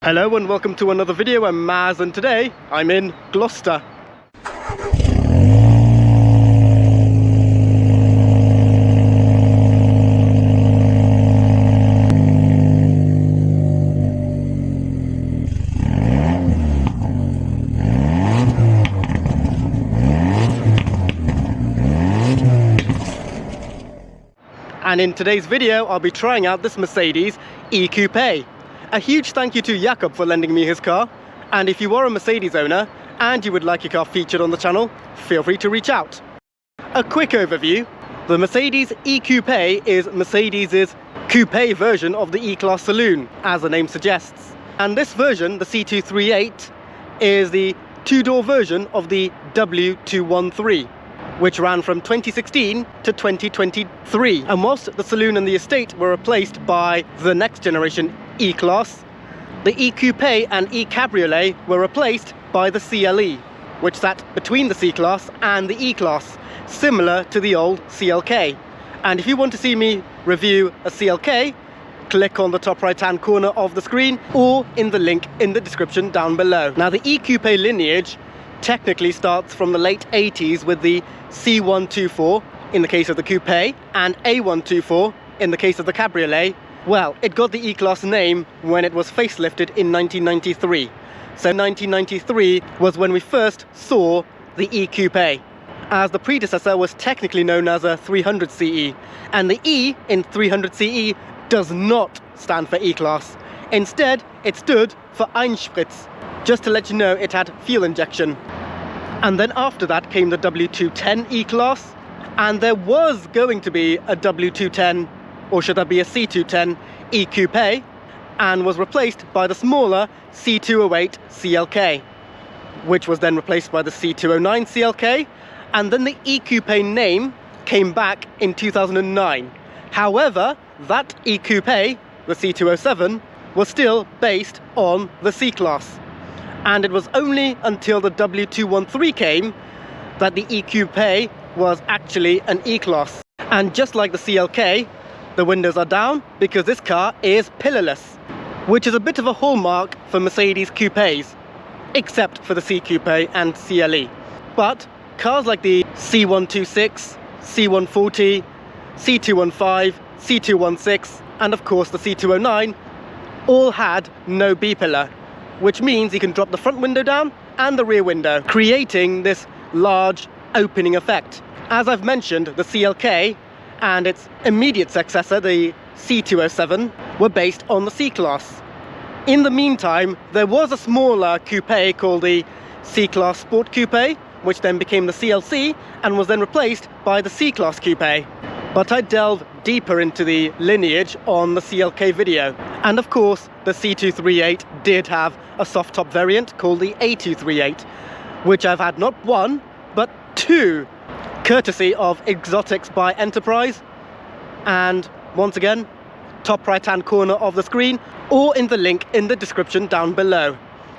Hello and welcome to another video. I'm Maz and today I'm in Gloucester. And in today's video I'll be trying out this Mercedes E-Coupé. A huge thank you to Jakob for lending me his car, and if you are a Mercedes owner and you would like your car featured on the channel, feel free to reach out. A quick overview: the Mercedes E-Coupé is Mercedes' coupe version of the E-Class saloon, as the name suggests. And this version, the C238, is the two-door version of the W213, which ran from 2016 to 2023. And whilst the saloon and the estate were replaced by the next generation E-Class, the E-Coupé and E-Cabriolet were replaced by the CLE, which sat between the C-Class and the E-Class, similar to the old CLK. And if you want to see me review a CLK, click on the top right hand corner of the screen or in the link in the description down below. Now, the E-Coupé lineage technically starts from the late 80s with the C124 in the case of the Coupé and A124 in the case of the Cabriolet. Well, it got the E-Class name when it was facelifted in 1993. So 1993 was when we first saw the E-Coupé, as the predecessor was technically known as a 300 CE, and the E in 300 CE does not stand for E-Class. Instead, it stood for Einspritz. Just to let you know, it had fuel injection. And then after that came the W210 E-Class, and there was going to be a W210, or should that be a C210 E-Coupé, and was replaced by the smaller C208 CLK, which was then replaced by the C209 CLK, and then the E-Coupé name came back in 2009. However, that E-Coupé, the C207, was still based on the C-Class. And it was only until the W213 came that the E-Coupé was actually an E-Class. And just like the CLK, the windows are down because this car is pillarless, which is a bit of a hallmark for Mercedes coupes, except for the C-Coupé and CLE. But cars like the C126, C140, C215, C216, and of course the C209 all had no B-pillar, which means you can drop the front window down and the rear window, creating this large opening effect. As I've mentioned, the CLK and its immediate successor, the C207, were based on the C-Class. In the meantime, there was a smaller coupe called the C-Class Sport Coupe, which then became the CLC and was then replaced by the C-Class Coupe. But I delved deeper into the lineage on the CLK video. And of course, the C238 did have a soft top variant called the A238, which I've had not one, but two, courtesy of Exotics by Enterprise. And once again, top right hand corner of the screen or in the link in the description down below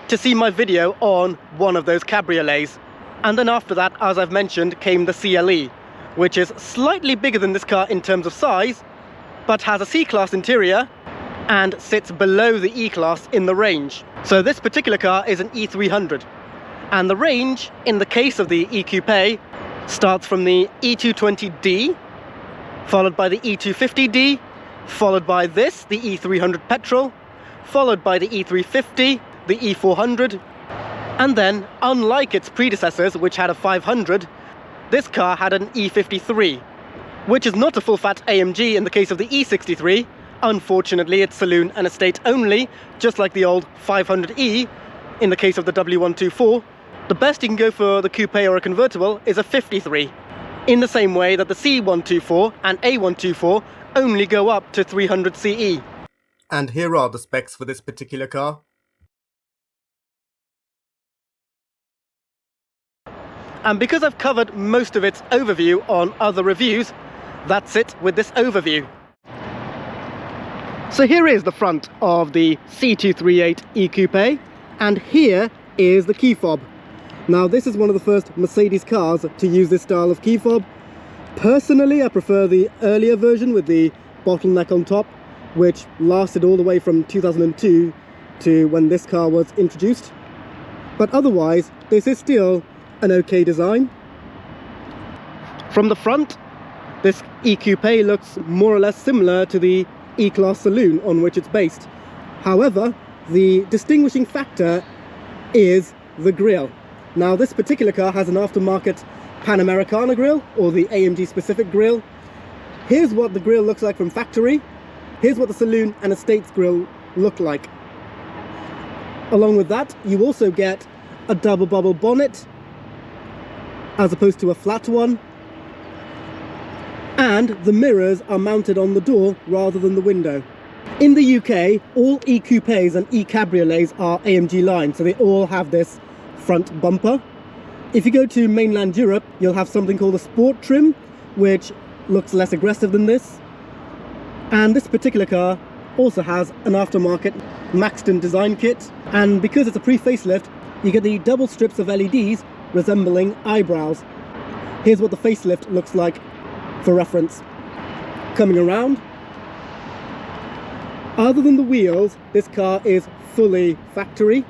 to see my video on one of those cabriolets. And then after that, as I've mentioned, came the CLE, which is slightly bigger than this car in terms of size, but has a C-Class interior and sits below the E-Class in the range. So this particular car is an E300, and the range in the case of the E-Coupé starts from the E220D, followed by the E250D, followed by this, the E300 petrol, followed by the E350, the E400, and then, unlike its predecessors, which had a 500, this car had an E53, which is not a full-fat AMG in the case of the E63. Unfortunately, it's saloon and estate only, just like the old 500E in the case of the W124. The best you can go for the coupe or a convertible is a 53, in the same way that the C124 and A124 only go up to 300 CE. And here are the specs for this particular car. And because I've covered most of its overview on other reviews, that's it with this overview. So here is the front of the C238 E-Coupé, and here is the key fob. Now, this is one of the first Mercedes cars to use this style of key fob. Personally, I prefer the earlier version with the bottleneck on top, which lasted all the way from 2002 to when this car was introduced. But otherwise, this is still an okay design. From the front, this E-Coupé looks more or less similar to the E-Class saloon on which it's based. However, the distinguishing factor is the grille. Now, this particular car has an aftermarket Panamericana grille, or the AMG specific grille. Here's what the grille looks like from factory. Here's what the saloon and estates grille look like. Along with that, you also get a double bubble bonnet as opposed to a flat one. And the mirrors are mounted on the door rather than the window. In the UK, all E-Coupés and E-Cabriolets are AMG lines, so they all have this front bumper. If you go to mainland Europe, you'll have something called a sport trim, which looks less aggressive than this. And this particular car also has an aftermarket Maxton design kit. And because it's a pre-facelift, you get the double strips of LEDs resembling eyebrows. Here's what the facelift looks like for reference. Coming around, other than the wheels, this car is fully factory.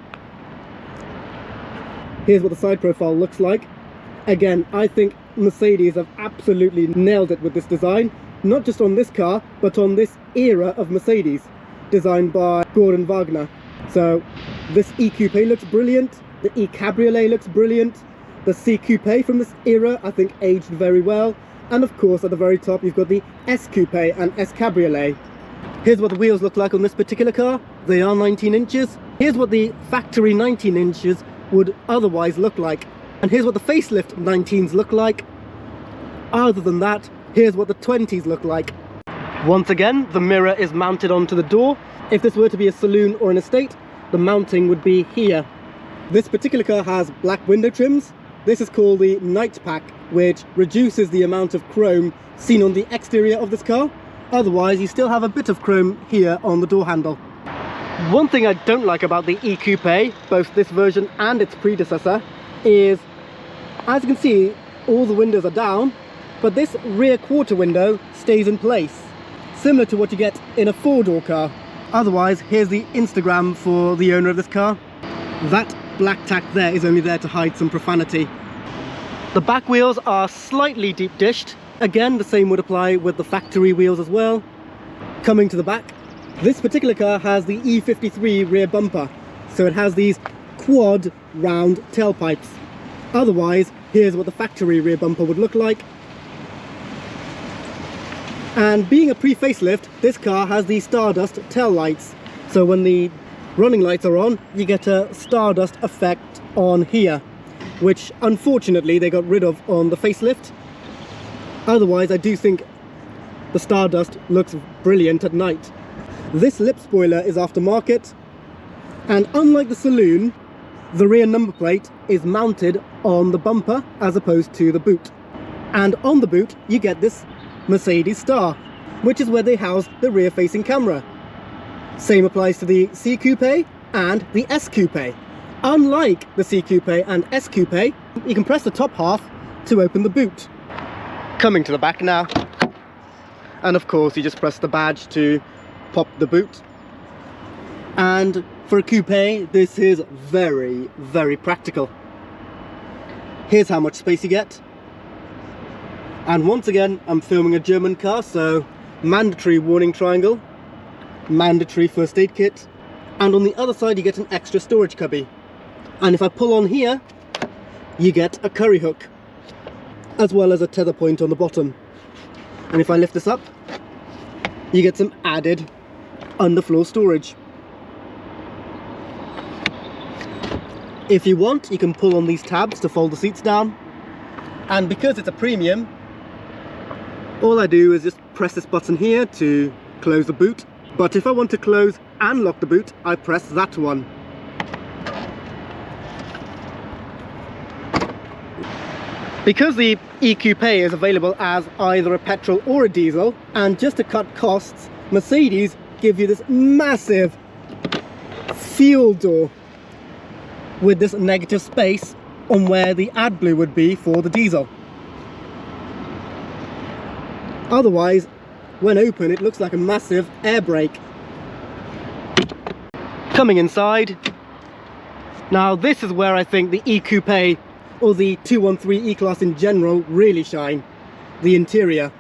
Here's what the side profile looks like. Again, I think Mercedes have absolutely nailed it with this design, not just on this car, but on this era of Mercedes, designed by Gordon Wagner. So this E-Coupé looks brilliant, the E-Cabriolet looks brilliant, the C-Coupé from this era I think aged very well, and of course at the very top you've got the S-Coupé and S-Cabriolet. Here's what the wheels look like on this particular car. They are 19 inches. Here's what the factory 19 inches would otherwise look like. And here's what the facelift 19s look like. Other than that, here's what the 20s look like. Once again, the mirror is mounted onto the door. If this were to be a saloon or an estate, the mounting would be here. This particular car has black window trims. This is called the Night Pack, which reduces the amount of chrome seen on the exterior of this car. Otherwise, you still have a bit of chrome here on the door handle. One thing I don't like about the E-Coupé, both this version and its predecessor, is, as you can see, all the windows are down, but this rear quarter window stays in place, similar to what you get in a four-door car. Otherwise, here's the Instagram for the owner of this car. That black tack there is only there to hide some profanity. The back wheels are slightly deep dished. Again, the same would apply with the factory wheels as well. Coming to the back, this particular car has the E53 rear bumper, so it has these quad round tailpipes. Otherwise, here's what the factory rear bumper would look like. And being a pre-facelift, this car has the Stardust tail lights. So when the running lights are on, you get a Stardust effect on here, which unfortunately they got rid of on the facelift. Otherwise, I do think the Stardust looks brilliant at night. This lip spoiler is aftermarket, and unlike the saloon, the rear number plate is mounted on the bumper as opposed to the boot. And on the boot, you get this Mercedes star, which is where they house the rear-facing camera. Same applies to the C-Coupé and the S-Coupé. Unlike the C-Coupé and S-Coupé, you can press the top half to open the boot. Coming to the back now, and of course you just press the badge to pop the boot. And for a coupe, this is very, very practical. Here's how much space you get. And once again, I'm filming a German car, so mandatory warning triangle, mandatory first aid kit, and on the other side you get an extra storage cubby. And if I pull on here, you get a curry hook, as well as a tether point on the bottom. And if I lift this up, you get some added underfloor storage. If you want, you can pull on these tabs to fold the seats down. And because it's a premium, all I do is just press this button here to close the boot. But if I want to close and lock the boot, I press that one. Because the E-Coupé is available as either a petrol or a diesel, and just to cut costs, Mercedes give you this massive fuel door with this negative space on where the AdBlue would be for the diesel. Otherwise, when open, it looks like a massive air brake. Coming inside, now this is where I think the E-Coupé or the 213 E-Class in general really shine, the interior.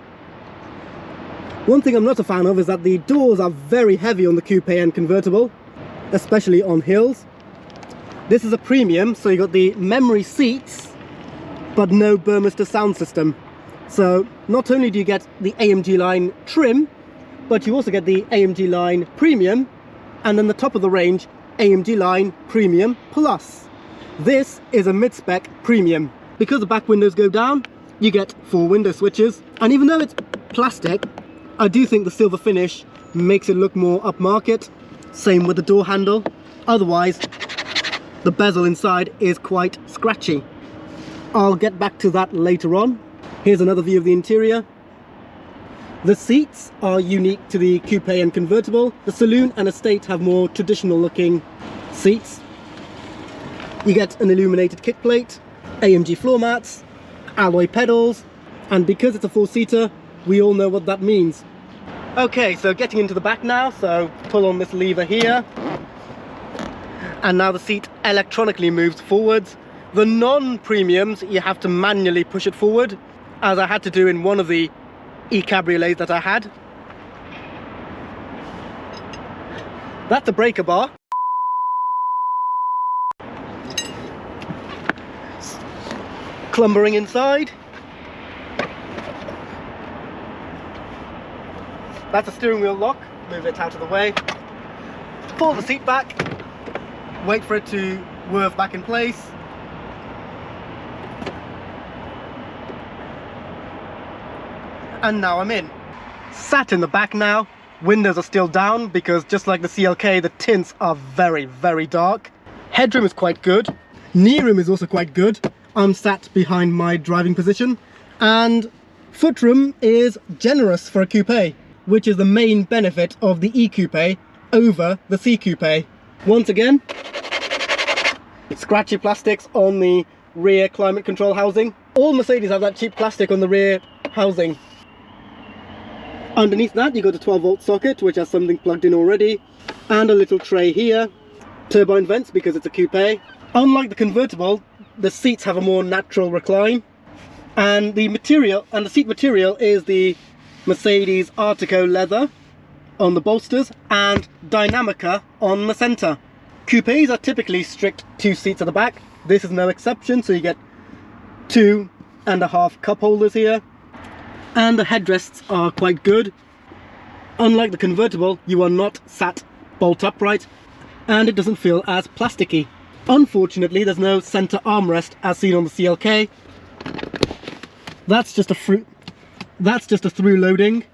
One thing I'm not a fan of is that the doors are very heavy on the Coupé and convertible, especially on hills. This is a premium, so you got the memory seats, but no Burmester sound system. So not only do you get the AMG line trim, but you also get the AMG line premium, and then the top of the range AMG line premium plus. This is a mid-spec premium. Because the back windows go down, you get 4 window switches, and even though it's plastic, I do think the silver finish makes it look more upmarket. Same with the door handle. Otherwise, the bezel inside is quite scratchy. I'll get back to that later on. Here's another view of the interior. The seats are unique to the Coupé and convertible. The saloon and estate have more traditional looking seats. You get an illuminated kick plate, AMG floor mats, alloy pedals, and because it's a 4-seater, we all know what that means. Okay, so getting into the back now, so pull on this lever here, and now the seat electronically moves forwards. The non-premiums, you have to manually push it forward, as I had to do in one of the e-cabriolets that I had. That's a breaker bar. Clumbering inside. That's a steering wheel lock. Move it out of the way. Pull the seat back. Wait for it to swerve back in place. And now I'm in. Sat in the back now. Windows are still down because just like the CLK, the tints are very, very dark. Headroom is quite good. Knee room is also quite good. I'm sat behind my driving position, and footroom is generous for a coupe, which is the main benefit of the E-Coupé over the C-Coupé. Once again, scratchy plastics on the rear climate control housing. All Mercedes have that cheap plastic on the rear housing. Underneath that you got a 12-volt socket which has something plugged in already, and a little tray here. Turbine vents because it's a coupe. Unlike the convertible, the seats have a more natural recline, and the material and the seat material is the Mercedes Artico leather on the bolsters and Dynamica on the centre. Coupes are typically strict 2 seats at the back. This is no exception, so you get 2.5 cup holders here, and the headrests are quite good. Unlike the convertible, you are not sat bolt upright, and it doesn't feel as plasticky. Unfortunately, there's no centre armrest as seen on the CLK. That's just a through loading,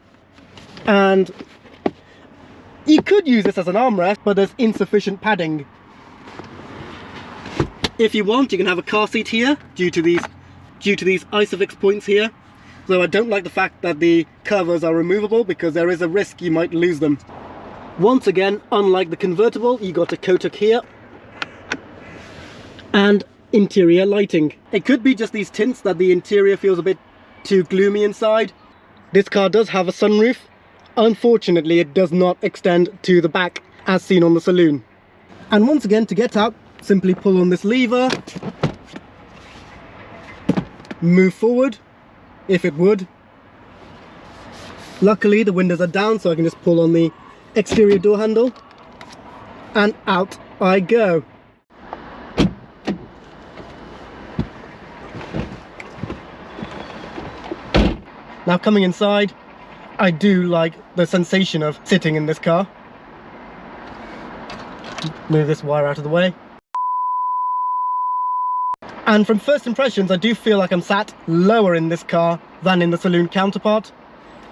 and you could use this as an armrest, but there's insufficient padding. If you want, you can have a car seat here due to these isofix points here. So I don't like the fact that the covers are removable because there is a risk you might lose them. Once again, unlike the convertible, you got a Kotak here and interior lighting. It could be just these tints that the interior feels a bit too gloomy inside. This car does have a sunroof. Unfortunately, it does not extend to the back as seen on the saloon. And once again, to get out, simply pull on this lever, move forward if it would. Luckily the windows are down, so I can just pull on the exterior door handle and out I go. Now coming inside, I do like the sensation of sitting in this car. Move this wire out of the way. And from first impressions, I do feel like I'm sat lower in this car than in the saloon counterpart.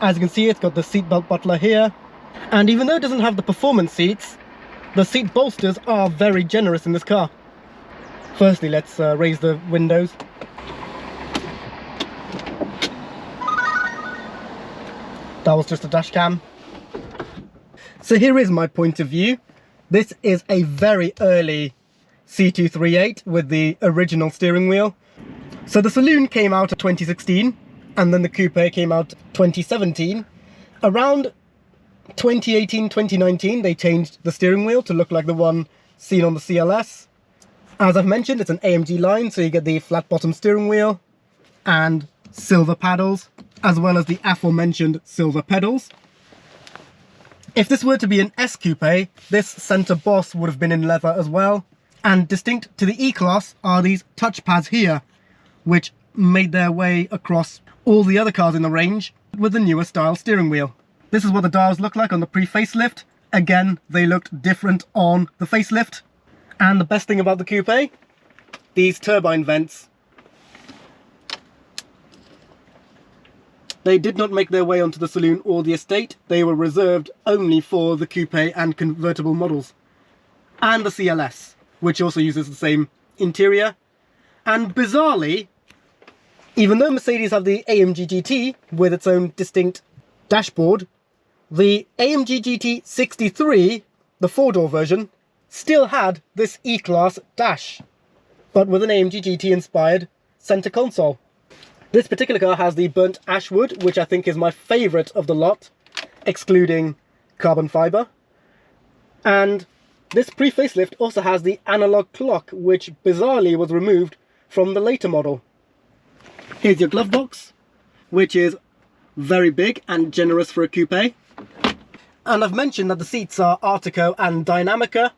As you can see, it's got the seatbelt butler here. And even though it doesn't have the performance seats, the seat bolsters are very generous in this car. Firstly, let's raise the windows. That was just a dash cam. So here is my point of view. This is a very early C238 with the original steering wheel. So the saloon came out in 2016, and then the coupe came out 2017. Around 2018-2019 they changed the steering wheel to look like the one seen on the CLS. As I've mentioned, it's an AMG line, so you get the flat bottom steering wheel and silver paddles, as well as the aforementioned silver pedals. If this were to be an S Coupe, this centre boss would have been in leather as well. And distinct to the E-Class are these touchpads here, which made their way across all the other cars in the range with the newer style steering wheel. This is what the dials look like on the pre-facelift. Again, they looked different on the facelift. And the best thing about the Coupe, these turbine vents. They did not make their way onto the saloon or the estate. They were reserved only for the Coupe and convertible models. And the CLS, which also uses the same interior. And bizarrely, even though Mercedes have the AMG GT with its own distinct dashboard, the AMG GT 63, the 4-door version, still had this E-Class dash, but with an AMG GT inspired center console. This particular car has the burnt ash wood, which I think is my favourite of the lot, excluding carbon fibre. And this pre-facelift also has the analog clock, which bizarrely was removed from the later model. Here's your glove box, which is very big and generous for a coupe. And I've mentioned that the seats are Artico and Dynamica.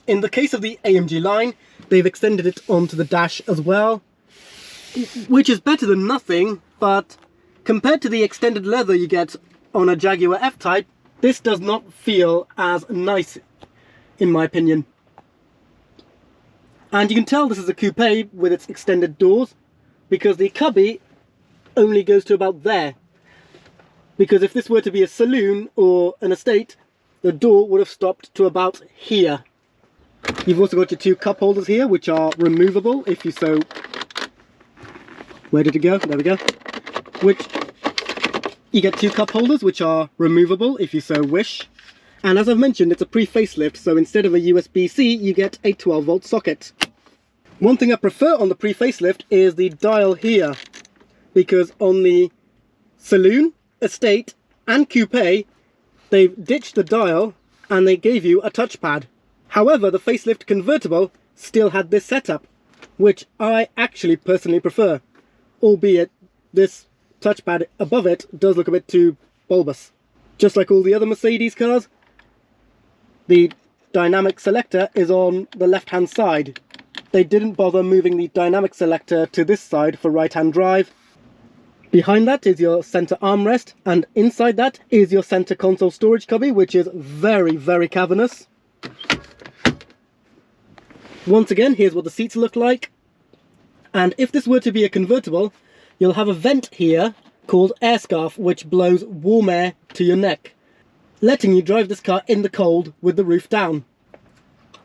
In the case of the AMG line, they've extended it onto the dash as well, which is better than nothing, but compared to the extended leather you get on a Jaguar F-Type, this does not feel as nice, in my opinion. And you can tell this is a coupe with its extended doors, because the cubby only goes to about there. Because if this were to be a saloon or an estate, the door would have stopped to about here. You've also got your two cup holders here, which are removable if you so... Where did it go? There we go. Which you get two cup holders, which are removable if you so wish. And as I've mentioned, it's a pre-facelift, so instead of a USB-C, you get a 12-volt socket. One thing I prefer on the pre-facelift is the dial here, because on the saloon, estate, and coupe, they've ditched the dial and they gave you a touchpad. However, the facelift convertible still had this setup, which I actually personally prefer, albeit this touchpad above it does look a bit too bulbous. Just like all the other Mercedes cars, the dynamic selector is on the left-hand side. They didn't bother moving the dynamic selector to this side for right-hand drive. Behind that is your center armrest, and inside that is your center console storage cubby, which is very, very cavernous. Once again, here's what the seats look like. And if this were to be a convertible, you'll have a vent here called air scarf, which blows warm air to your neck, letting you drive this car in the cold with the roof down.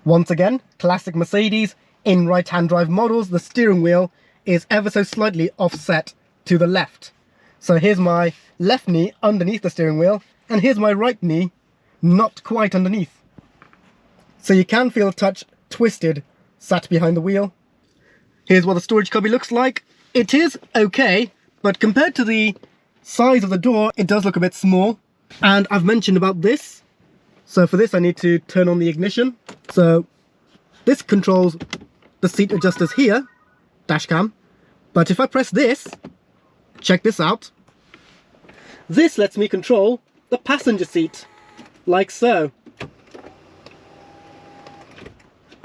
Once again, classic Mercedes. In right-hand drive models, the steering wheel is ever so slightly offset to the left. So here's my left knee underneath the steering wheel, and here's my right knee not quite underneath. So you can feel a touch twisted sat behind the wheel. Here's what the storage cubby looks like. It is okay, but compared to the size of the door, it does look a bit small. And I've mentioned about this. So for this, I need to turn on the ignition. So this controls the seat adjusters here, dash cam. But if I press this, check this out. This lets me control the passenger seat, like so.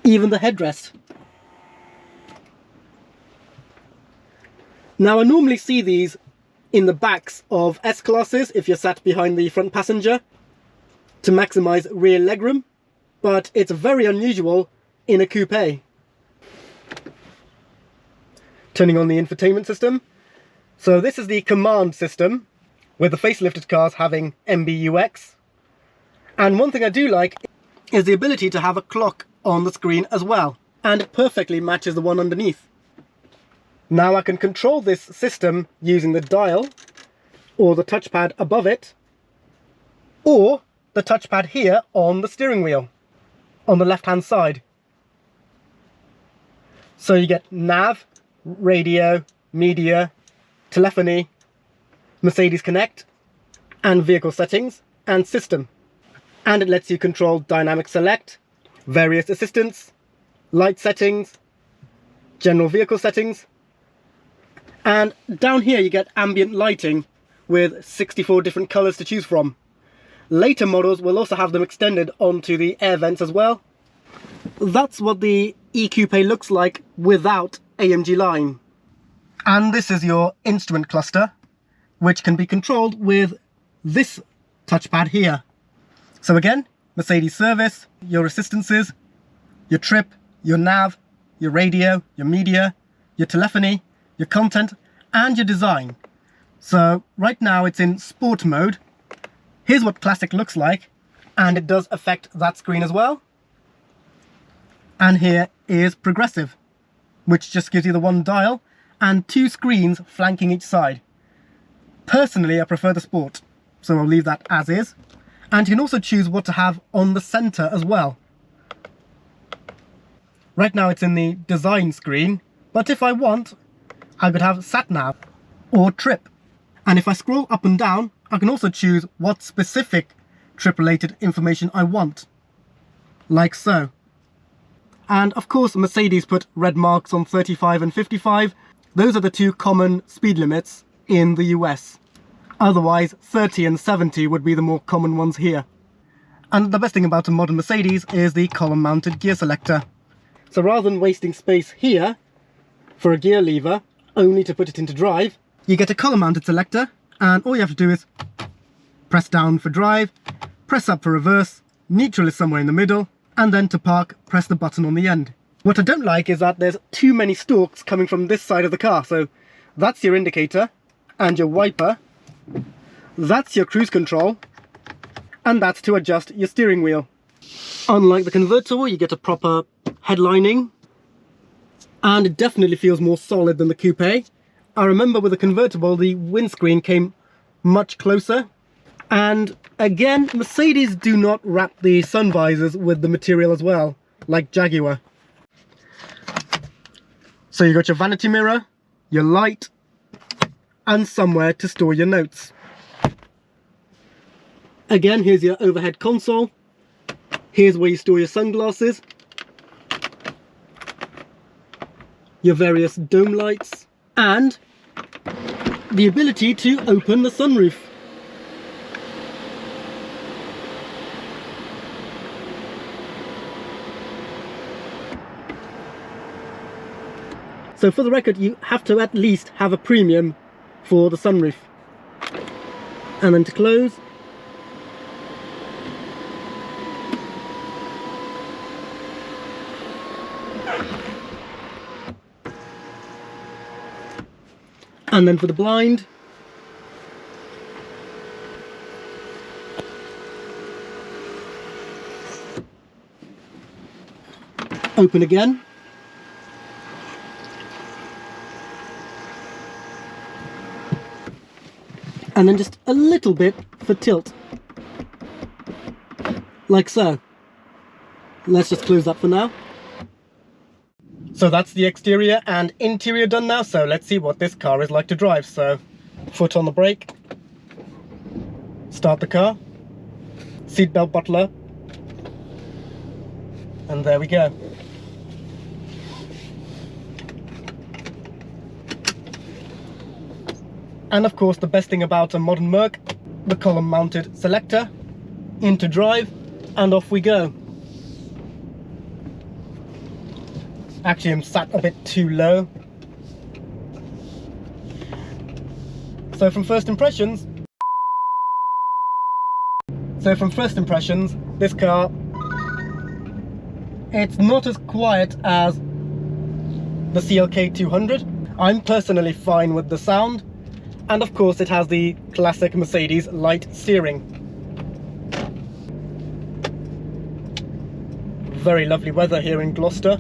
Even the headrest. Now I normally see these in the backs of S-classes if you're sat behind the front passenger to maximize rear legroom, but it's very unusual in a coupe. Turning on the infotainment system. So this is the command system, with the facelifted cars having MBUX. And one thing I do like is the ability to have a clock on the screen as well, and it perfectly matches the one underneath. Now I can control this system using the dial, or the touchpad above it, or the touchpad here on the steering wheel, on the left-hand side. So you get nav, radio, media, telephony, Mercedes Connect, and vehicle settings, and system. and it lets you control dynamic select, various assistants, light settings, general vehicle settings, and down here you get ambient lighting with 64 different colours to choose from. Later models will also have them extended onto the air vents as well. That's what the E-Coupé looks like without AMG line. And this is your instrument cluster, which can be controlled with this touchpad here. So again, Mercedes service, your assistances, your trip, your nav, your radio, your media, your telephony, your content, and your design. So right now it's in sport mode. Here's what classic looks like, and it does affect that screen as well. And here is progressive, which just gives you the one dial and two screens flanking each side. Personally, I prefer the sport, so I'll leave that as is. And you can also choose what to have on the center as well. Right now it's in the design screen, but if I want, I could have sat nav or trip. And if I scroll up and down, I can also choose what specific trip related information I want, like so. And of course Mercedes put red marks on 35 and 55. Those are the two common speed limits in the US. Otherwise 30 and 70 would be the more common ones here. And the best thing about a modern Mercedes is the column mounted gear selector. So rather than wasting space here for a gear lever only to put it into drive, you get a column mounted selector, and all you have to do is press down for drive, press up for reverse, neutral is somewhere in the middle, and then to park, press the button on the end. What I don't like is that there's too many stalks coming from this side of the car. So that's your indicator and your wiper, that's your cruise control, and that's to adjust your steering wheel. Unlike the convertible, you get a proper headlining, and it definitely feels more solid than the Coupé. I remember with the convertible, the windscreen came much closer. And again, Mercedes do not wrap the sun visors with the material as well, like Jaguar. So you got your vanity mirror, your light, and somewhere to store your notes. Again, here's your overhead console. Here's where you store your sunglasses, your various dome lights, and the ability to open the sunroof. So for the record, you have to at least have a premium for the sunroof. And then to close, and then for the blind, open again, and then just a little bit for tilt, like so. Let's just close that for now. So that's the exterior and interior done now, so let's see what this car is like to drive. So, foot on the brake, start the car, seatbelt buckler, and there we go. And of course the best thing about a modern Merc, the column mounted selector, into drive, and off we go. Actually, I'm sat a bit too low. So from first impressions, this car, it's not as quiet as the CLK 200. I'm personally fine with the sound, and of course it has the classic Mercedes light steering. Very lovely weather here in Gloucester.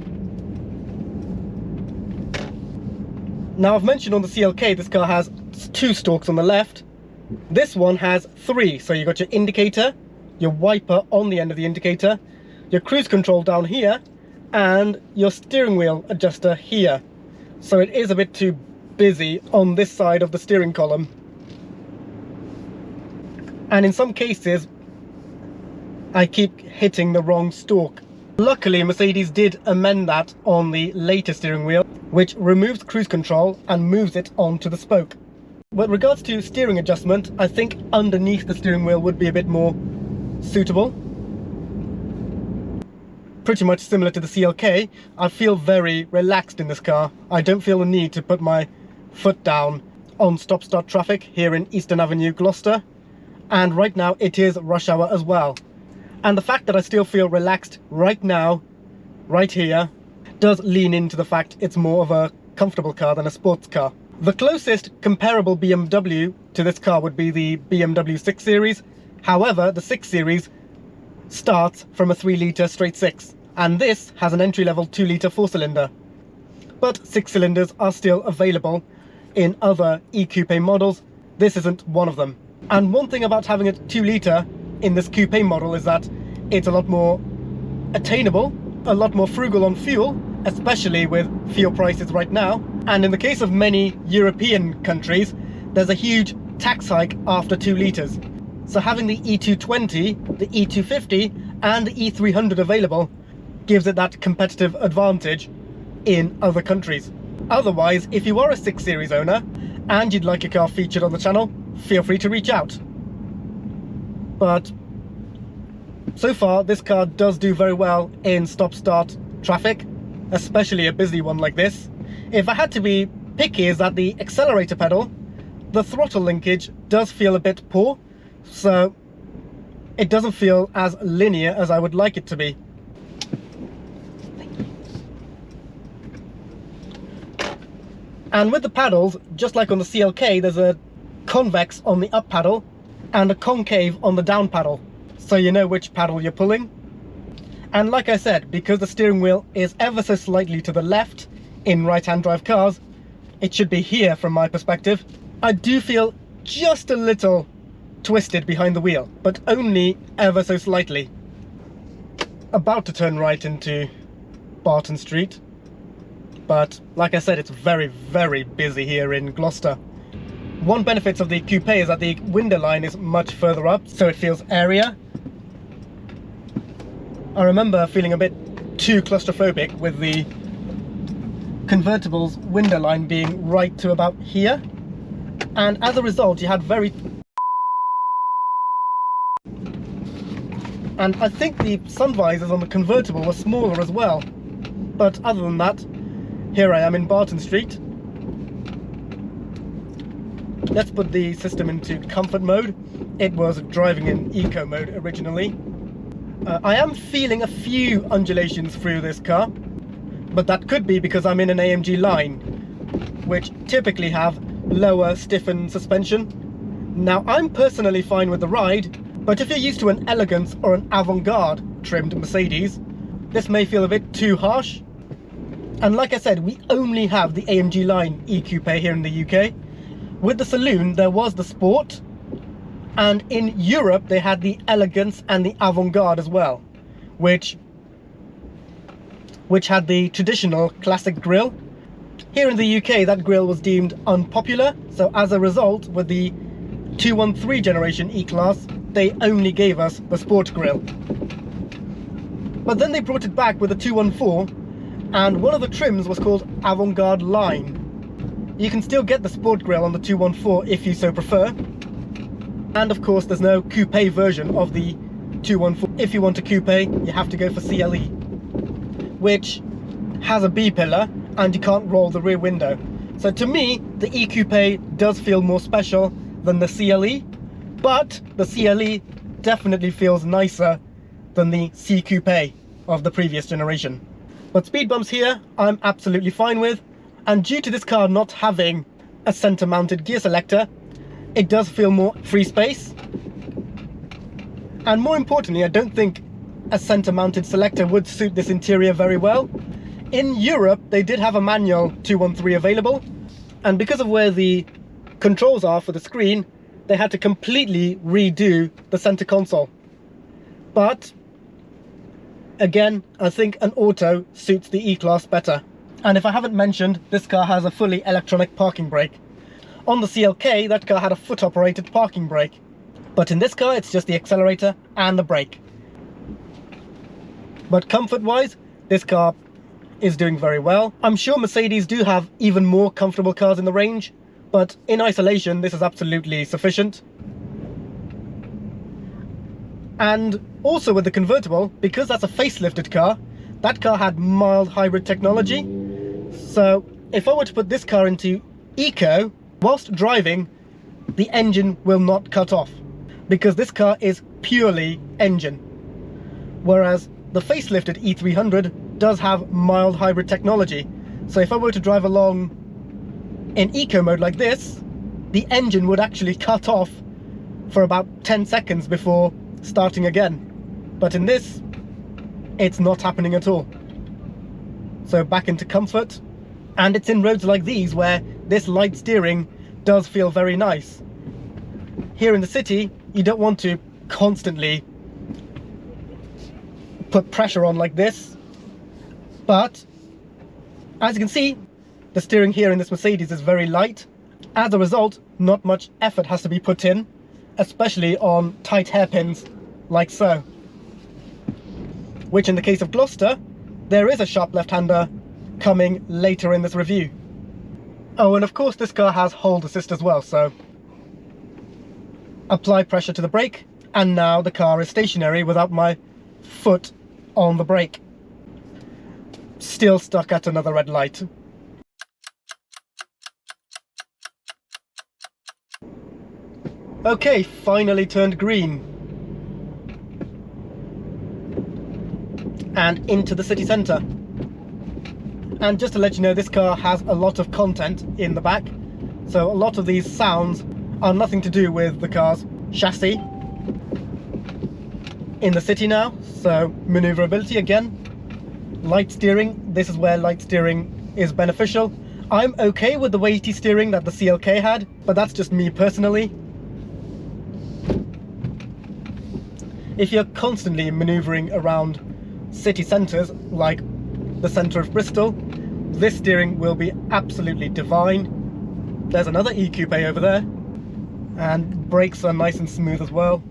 Now I've mentioned on the CLK this car has 2 stalks on the left. This one has 3, so you've got your indicator, your wiper on the end of the indicator, your cruise control down here, and your steering wheel adjuster here. So it is a bit too busy on this side of the steering column. And in some cases, I keep hitting the wrong stalk. Luckily, Mercedes did amend that on the later steering wheel, which removes cruise control and moves it onto the spoke. With regards to steering adjustment, I think underneath the steering wheel would be a bit more suitable. Pretty much similar to the CLK, I feel very relaxed in this car. I don't feel the need to put my foot down on stop-start traffic here in Eastern Avenue, Gloucester. And right now it is rush hour as well. And the fact that I still feel relaxed right now, right here, does lean into the fact it's more of a comfortable car than a sports car. The closest comparable BMW to this car would be the BMW 6 Series. However, the 6 Series starts from a 3-litre straight 6, and this has an entry-level 2-litre 4-cylinder. But 6 cylinders are still available in other e-coupe models. This isn't one of them. And one thing about having a 2-litre in this coupe model is that it's a lot more attainable, a lot more frugal on fuel, especially with fuel prices right now. And in the case of many European countries, there's a huge tax hike after 2 litres. So having the E220, the E250 and the E300 available gives it that competitive advantage in other countries. Otherwise, if you are a 6 Series owner and you'd like a car featured on the channel, feel free to reach out. But so far, this car does do very well in stop-start traffic, especially a busy one like this. If I had to be picky, is that the accelerator pedal, the throttle linkage does feel a bit poor, so it doesn't feel as linear as I would like it to be. And with the paddles, just like on the CLK, there's a convex on the up paddle and a concave on the down paddle, so you know which paddle you're pulling. And like I said, because the steering wheel is ever so slightly to the left in right-hand drive cars, it should be here from my perspective. I do feel just a little twisted behind the wheel, but only ever so slightly. About to turn right into Barton Street, but like I said, it's very, very busy here in Gloucester. One benefit of the coupe is that the window line is much further up, so it feels airier. I remember feeling a bit too claustrophobic with the convertible's window line being right to about here, and as a result you had and I think the sun visors on the convertible were smaller as well. But other than that, here I am in Barton Street. Let's put the system into comfort mode. It was driving in eco mode originally. I am feeling a few undulations through this car, but that could be because I'm in an AMG line, which typically have lower stiffened suspension. Now, I'm personally fine with the ride, but if you're used to an elegance or an avant-garde trimmed Mercedes, this may feel a bit too harsh. And like I said, we only have the AMG line e-coupe here in the UK. With the saloon, there was the sport, and in Europe they had the elegance and the avant-garde as well, which had the traditional classic grille. Here in the UK, that grille was deemed unpopular, so as a result, with the 213 generation E-Class, they only gave us the sport grille. But then they brought it back with the 214, and one of the trims was called Avant-Garde Line. You can still get the sport grille on the 214 if you so prefer. And of course, there's no coupe version of the 214. If you want a coupe, you have to go for CLE, which has a B-pillar and you can't roll the rear window. So to me, the E-Coupe does feel more special than the CLE, but the CLE definitely feels nicer than the C-Coupe of the previous generation. But speed bumps here, I'm absolutely fine with, and due to this car not having a center-mounted gear selector, it does feel more free space. And more importantly, I don't think a center-mounted selector would suit this interior very well. In Europe, they did have a manual 213 available, and because of where the controls are for the screen, they had to completely redo the center console. But again, I think an auto suits the E-Class better. And if I haven't mentioned, this car has a fully electronic parking brake. On the CLK, that car had a foot-operated parking brake. But in this car, it's just the accelerator and the brake. But comfort-wise, this car is doing very well. I'm sure Mercedes do have even more comfortable cars in the range, but in isolation, this is absolutely sufficient. And also with the convertible, because that's a facelifted car, that car had mild hybrid technology. So if I were to put this car into Eco, whilst driving, the engine will not cut off, because this car is purely engine. Whereas the facelifted E300 does have mild hybrid technology. So if I were to drive along in Eco mode like this, the engine would actually cut off for about 10 seconds before starting again. But in this, it's not happening at all. So back into comfort. And it's in roads like these where this light steering does feel very nice. Here in the city, you don't want to constantly put pressure on like this. But as you can see, the steering here in this Mercedes is very light. As a result, not much effort has to be put in, especially on tight hairpins like so. Which in the case of Gloucester, there is a sharp left-hander coming later in this review. Oh, and of course this car has hold assist as well, so apply pressure to the brake, and now the car is stationary without my foot on the brake. Still stuck at another red light. Okay, finally turned green. And into the city centre. And just to let you know, this car has a lot of content in the back, so a lot of these sounds are nothing to do with the car's chassis. In the city now, so manoeuvrability again. Light steering, this is where light steering is beneficial. I'm okay with the weighty steering that the CLK had, but that's just me personally. If you're constantly manoeuvring around city centres, like the centre of Bristol, this steering will be absolutely divine. There's another E-Coupé over there, and brakes are nice and smooth as well.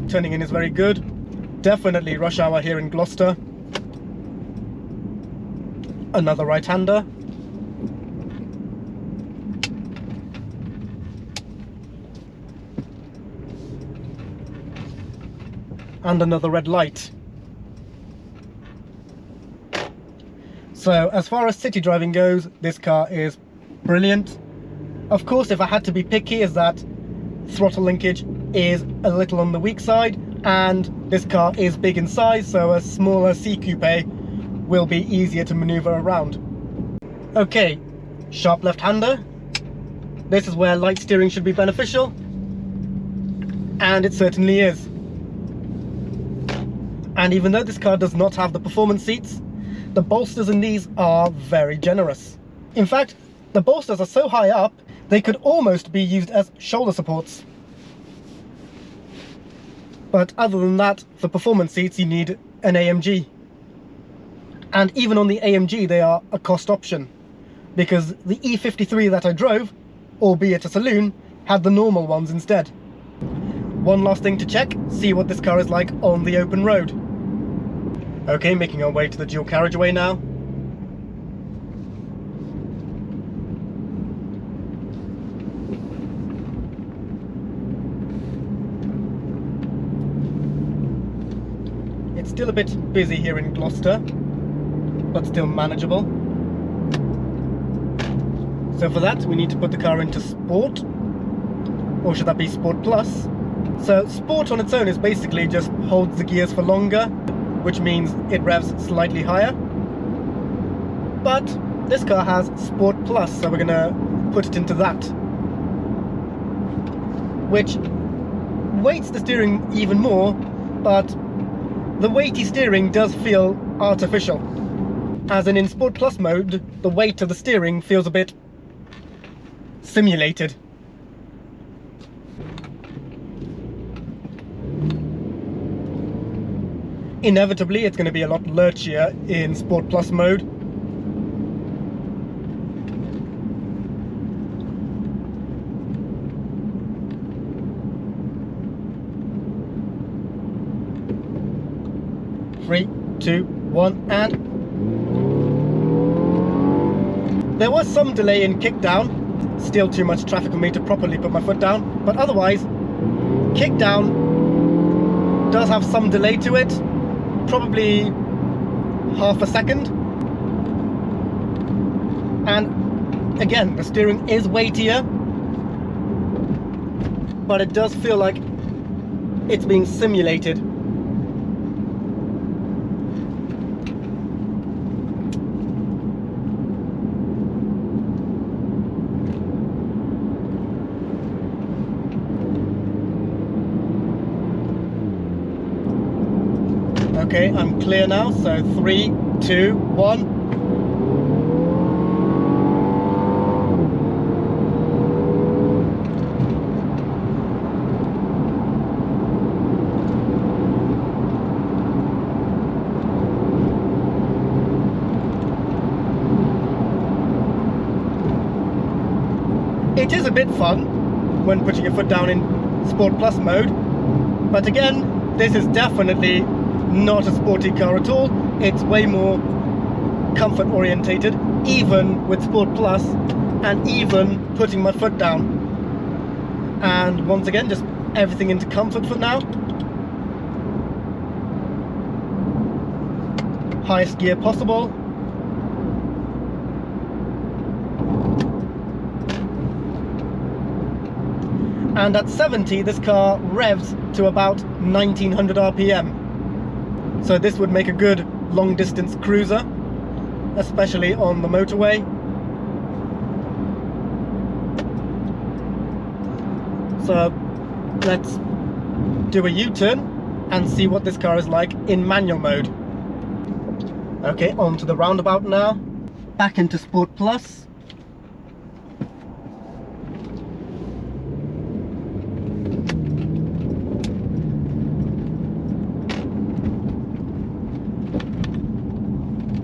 Turning in is very good. Definitely rush hour here in Gloucester. Another right-hander. And another red light. So as far as city driving goes, this car is brilliant. Of course, if I had to be picky, is that throttle linkage is a little on the weak side, and this car is big in size, so a smaller C Coupé will be easier to maneuver around. Okay, sharp left-hander. This is where light steering should be beneficial, and it certainly is. And even though this car does not have the performance seats, the bolsters in these are very generous. In fact, the bolsters are so high up, they could almost be used as shoulder supports. But other than that, for performance seats, you need an AMG. And even on the AMG, they are a cost option, because the E53 that I drove, albeit a saloon, had the normal ones instead. One last thing to check, see what this car is like on the open road. Okay, making our way to the dual carriageway now. It's still a bit busy here in Gloucester, but still manageable. So for that, we need to put the car into Sport, or should that be Sport Plus? So Sport on its own is basically just holds the gears for longer, which means it revs slightly higher. But this car has Sport Plus, so we're gonna put it into that, which weights the steering even more, but the weighty steering does feel artificial. As in Sport Plus mode, the weight of the steering feels a bit simulated. Inevitably, it's going to be a lot lurchier in Sport Plus mode. 3, 2, 1, and there was some delay in kickdown. Still too much traffic for me to properly put my foot down, but otherwise, kickdown does have some delay to it, probably half a second. And again, the steering is weightier, but it does feel like it's being simulated. Okay, I'm clear now, so 3, 2, 1. It is a bit fun when putting your foot down in Sport Plus mode, but again, this is definitely not a sporty car at all. It's way more comfort orientated, even with Sport Plus, and even putting my foot down. And once again, just everything into comfort for now. Highest gear possible. And at 70, this car revs to about 1900 RPM. So this would make a good long distance cruiser, especially on the motorway. So let's do a U-turn and see what this car is like in manual mode. Okay, on to the roundabout now. Back into Sport Plus.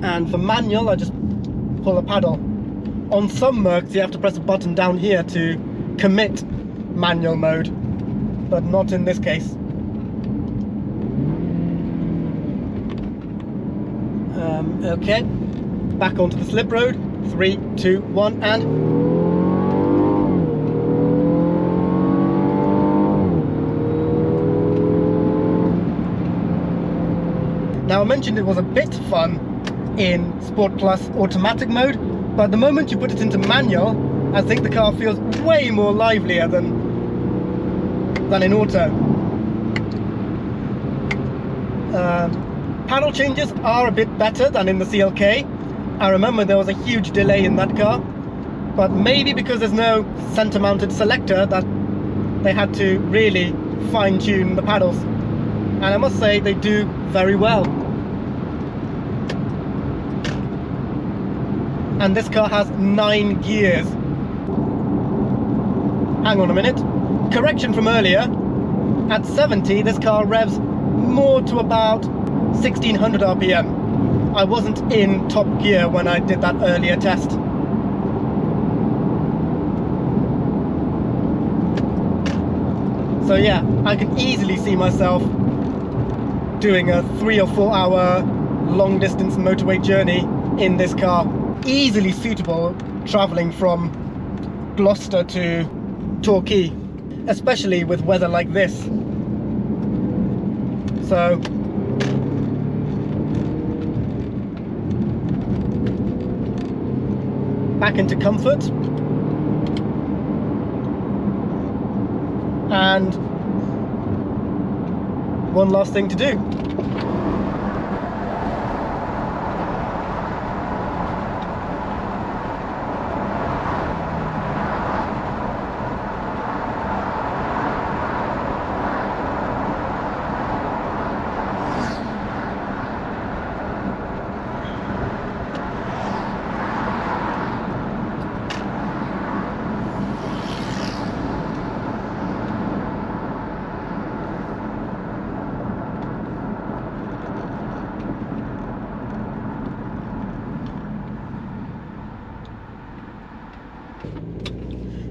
And for manual, I just pull a paddle. On some Mercs, you have to press a button down here to commit manual mode, but not in this case. Okay, back onto the slip road. 3, 2, 1, and now I mentioned it was a bit fun in Sport Plus automatic mode, but the moment you put it into manual, I think the car feels way more livelier than in auto. Paddle changes are a bit better than in the CLK. I remember there was a huge delay in that car, but maybe because there's no center mounted selector that they had to really fine tune the paddles, and I must say they do very well. And this car has 9 gears. Hang on a minute. Correction from earlier. At 70, this car revs more to about 1600 RPM. I wasn't in top gear when I did that earlier test. So yeah, I can easily see myself doing a 3 or 4 hour long distance motorway journey in this car. Easily suitable travelling from Gloucester to Torquay, especially with weather like this. So back into comfort, and one last thing to do.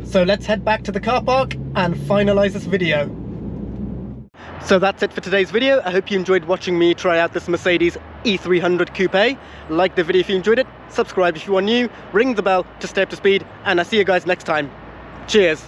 So let's head back to the car park and finalize this video. So that's it for today's video. I hope you enjoyed watching me try out this Mercedes E300 Coupe. Like the video if you enjoyed it, subscribe if you are new, ring the bell to stay up to speed, and I'll see you guys next time. Cheers.